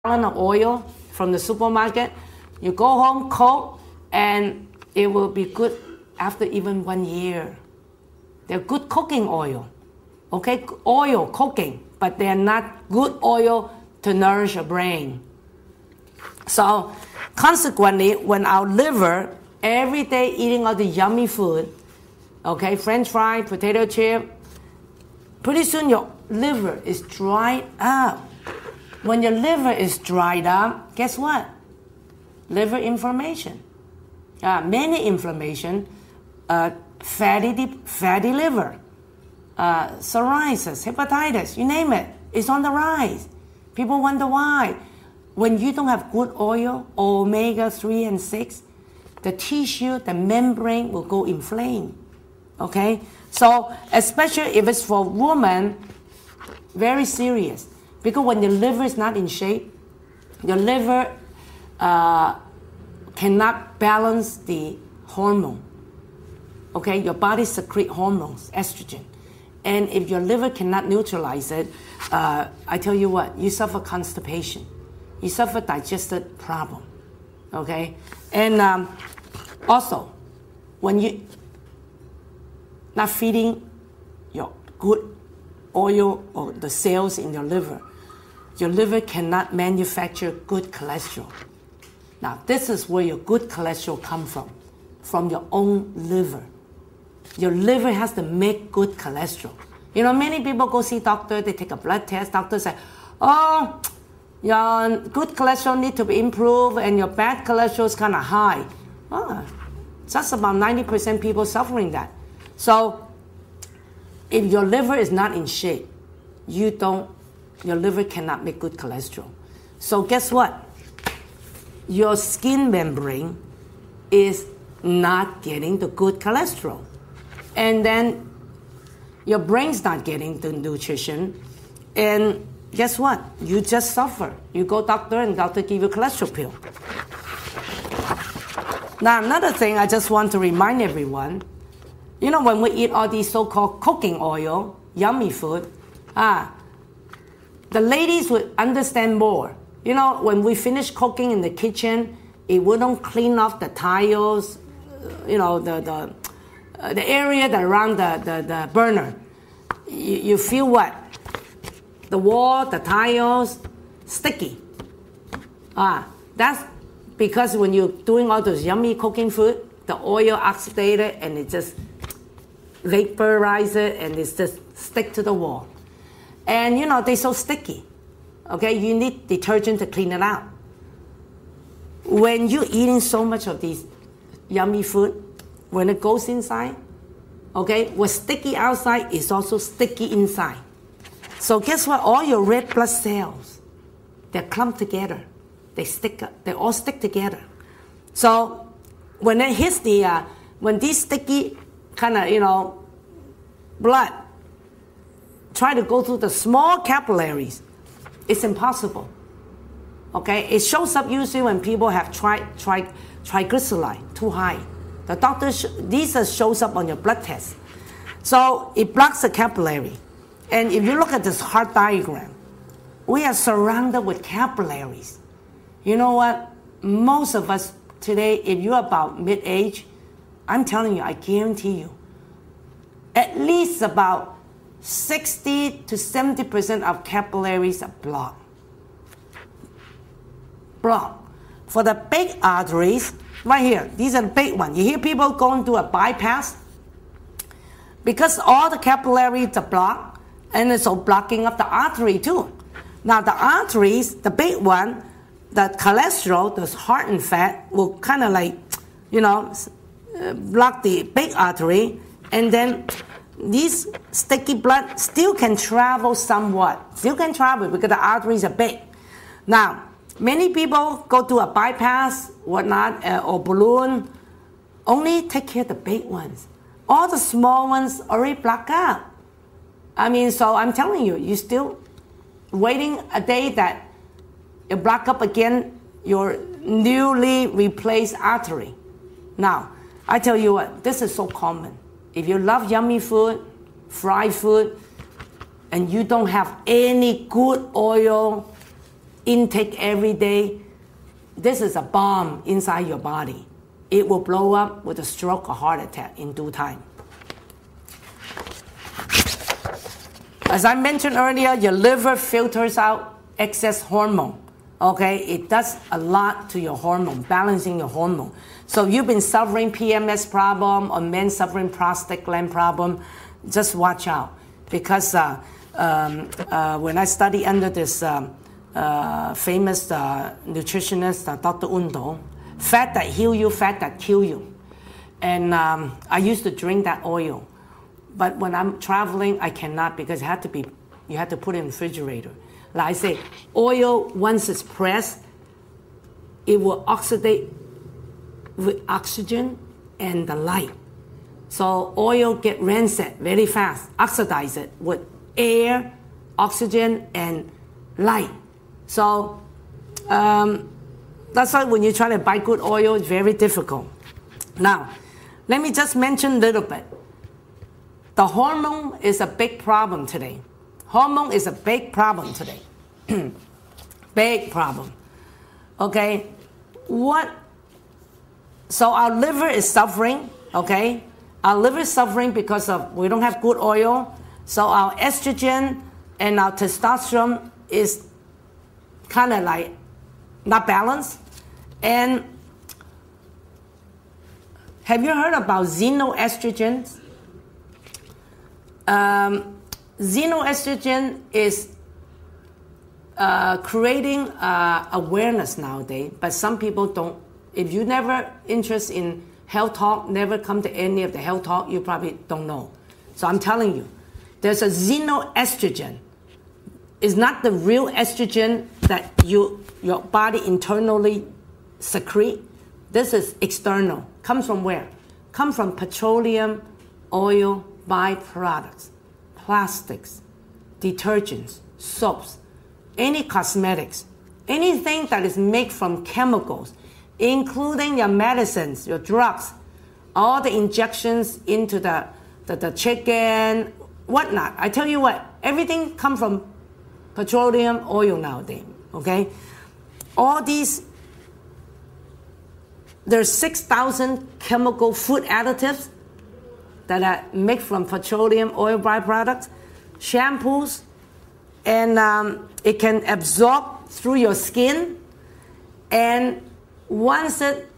gallon of oil from the supermarket. You go home, cook, and it will be good after even 1 year. They're good cooking oil, okay? Oil cooking, but they're not good oil to nourish your brain. So consequently, when our liver, every day eating all the yummy food, okay, French fry, potato chip, pretty soon your liver is dried up. When your liver is dried up, guess what? Liver inflammation. Many inflammation, fatty liver, psoriasis, hepatitis, you name it. It's on the rise. People wonder why. When you don't have good oil, omega-3 and 6, the tissue, the membrane will go inflamed. Okay? So, especially if it's for women, very serious. Because when your liver is not in shape, your liver cannot balance the hormone. Okay? Your body secretes hormones, estrogen. And if your liver cannot neutralize it, I tell you what, you suffer constipation. You suffer digestive problem. Okay? And also, when you not feeding your good oil or the cells in your liver cannot manufacture good cholesterol. Now, this is where your good cholesterol comes from your own liver. Your liver has to make good cholesterol. You know, many people go see doctor, they take a blood test, doctor say, oh, your good cholesterol need to be improved and your bad cholesterol is kind of high. Oh, just about 90% people suffering that. So, if your liver is not in shape, your liver cannot make good cholesterol. So guess what? Your skin membrane is not getting the good cholesterol. And then your brain's not getting the nutrition. And guess what? You just suffer. You go doctor and doctor give you a cholesterol pill. Now, another thing I just want to remind everyone, you know, when we eat all these so-called cooking oil, yummy food, the ladies would understand more. You know, when we finish cooking in the kitchen, if we don't clean off the tiles, you know, the area that around the burner, you feel what? The wall, the tiles, sticky. That's because when you're doing all those yummy cooking food, the oil oxidated and it just vaporize it and it's just stick to the wall. And you know, they're so sticky. Okay, you need detergent to clean it out. When you're eating so much of these yummy food, when it goes inside, okay, what's sticky outside is also sticky inside. So guess what? All your red blood cells, they're clumped together. They all stick together. So when it hits when these sticky kind of, you know, blood try to go through the small capillaries, it's impossible. Okay, it shows up usually when people have triglyceride too high. The doctor, these shows up on your blood test. So it blocks the capillary. And if you look at this heart diagram, we are surrounded with capillaries. You know what? Most of us today, if you're about mid-age, I'm telling you, I guarantee you, at least about 60 to 70% of capillaries are blocked. For the big arteries, right here, these are the big ones. You hear people going through a bypass because all the capillaries are blocked and it's all blocking up the artery too. Now the arteries, the big one, the cholesterol, the heart and fat will kind of like, you know, block the big artery, and then these sticky blood still can travel somewhat. Still can travel because the arteries are big. Now, many people go to a bypass, whatnot, or balloon, only take care of the big ones. All the small ones already blocked out. I mean, so I'm telling you, you're still waiting a day that you block up again your newly replaced artery. Now, I tell you what, this is so common. If you love yummy food, fried food, and you don't have any good oil intake every day, this is a bomb inside your body. It will blow up with a stroke or heart attack in due time. As I mentioned earlier, your liver filters out excess hormone. Okay, it does a lot to your hormone, balancing your hormone. So you've been suffering PMS problem or men suffering prostate gland problem, just watch out. Because when I studied under this famous nutritionist, Dr. Undo, fat that heal you, fat that kill you. And I used to drink that oil. But when I'm traveling, I cannot because you have to put it in the refrigerator. Like I say, oil, once it's pressed, it will oxidate with oxygen and the light. So oil get rancid very fast, oxidize it with air, oxygen, and light. So that's why when you try to buy good oil, it's very difficult. Now, let me just mention a little bit. The hormone is a big problem today. Hormone is a big problem today. Big problem. Okay? So our liver is suffering, okay? Our liver is suffering because we don't have good oil. So our estrogen and our testosterone is kind of like not balanced. And have you heard about xenoestrogens? Xenoestrogen is creating awareness nowadays, but some people don't. If you never interested in health talk, never come to any of the health talk, you probably don't know. So I'm telling you, there's a xenoestrogen. It's not the real estrogen that your body internally secrete. This is external. Comes from where? Comes from petroleum, oil, byproducts, plastics, detergents, soaps, any cosmetics, anything that is made from chemicals, including your medicines, your drugs, all the injections into the chicken, whatnot. I tell you what, everything comes from petroleum oil nowadays, okay? All these, there's 6,000 chemical food additives that are made from petroleum oil byproducts, shampoos, and it can absorb through your skin. And once it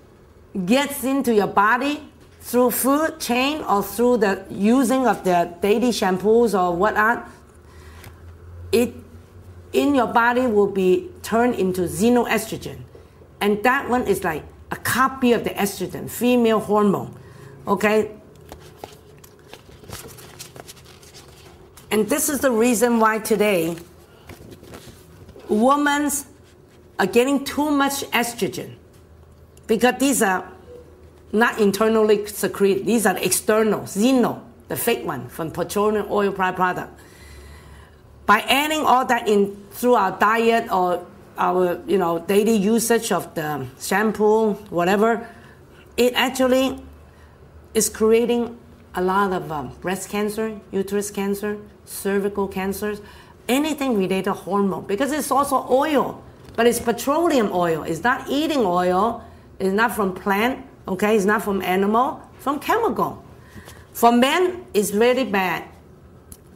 gets into your body through food chain or through the using of the daily shampoos or whatnot, it in your body will be turned into xenoestrogen. And that one is like a copy of the estrogen, female hormone, okay? And this is the reason why today women are getting too much estrogen, because these are not internally secreted. These are external, xeno, the fake one from petroleum oil byproduct. By adding all that in through our diet or our daily usage of the shampoo, whatever, it actually is creating a lot of breast cancer, uterus cancer, cervical cancers, anything related to hormone, because it's also oil, but it's petroleum oil. It's not eating oil. It's not from plant, okay? It's not from animal, from chemical. For men, it's very bad.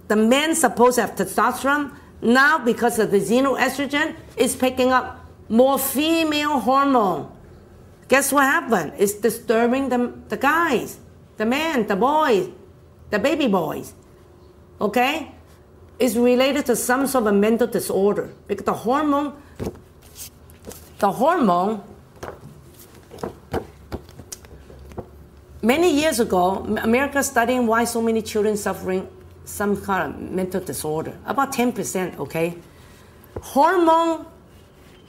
The men supposed to have testosterone. Now, because of the xenoestrogen, it's picking up more female hormone. Guess what happened? It's disturbing the guys, the men, the boys, the baby boys. Okay? It's related to some sort of mental disorder. Because the hormone, many years ago, America studying why so many children suffering some kind of mental disorder. About 10%, okay?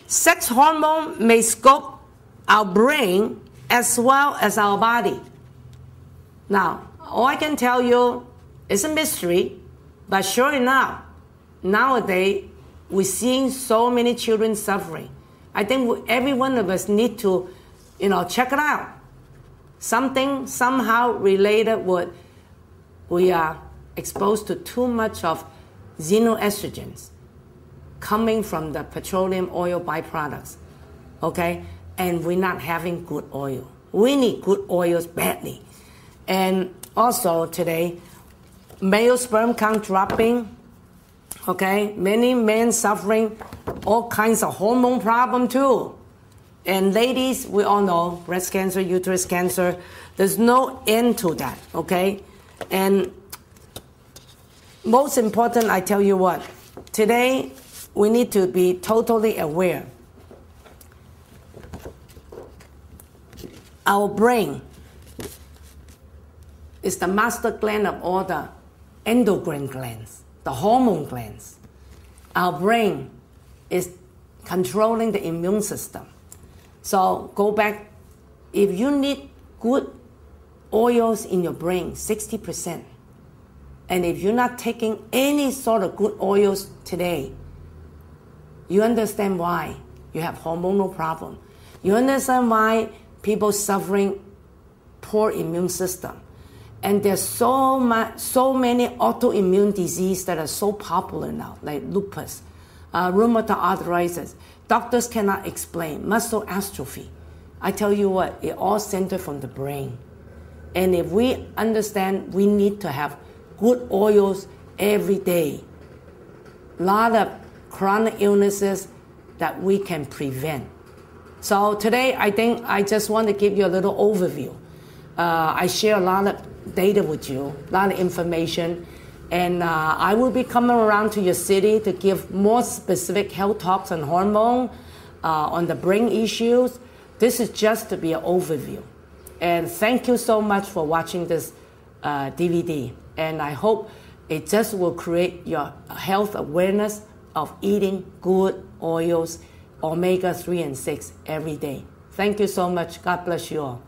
Sex hormone may sculpt our brain as well as our body. Now, all I can tell you is a mystery, but sure enough, nowadays, we're seeing so many children suffering. I think every one of us need to, check it out. Something somehow related with we are exposed to too much of xenoestrogens. coming from the petroleum oil byproducts, okay? And we're not having good oil. We need good oils badly. And also today, male sperm count dropping, okay? Many men suffering all kinds of hormone problem too. And ladies, we all know, breast cancer, uterus cancer, there's no end to that, okay? And most important, I tell you what, today we need to be totally aware. Our brain is the master gland of all the endocrine glands, the hormone glands. Our brain is controlling the immune system. So go back, if you need good oils in your brain, 60%. And if you're not taking any sort of good oils today, you understand why you have hormonal problem. You understand why people suffering poor immune system. And there's so many autoimmune diseases that are so popular now, like lupus, rheumatoid arthritis. Doctors cannot explain. Muscle atrophy. I tell you what, it all centers from the brain. And if we understand we need to have good oils every day, a lot of chronic illnesses that we can prevent. So today, I think I just want to give you a little overview. I share a lot of data with you, a lot of information, and I will be coming around to your city to give more specific health talks on hormone, on the brain issues. This is just to be an overview. And thank you so much for watching this DVD. And I hope it just will create your health awareness of eating good oils, omega-3 and 6 every day. Thank you so much. God bless you all.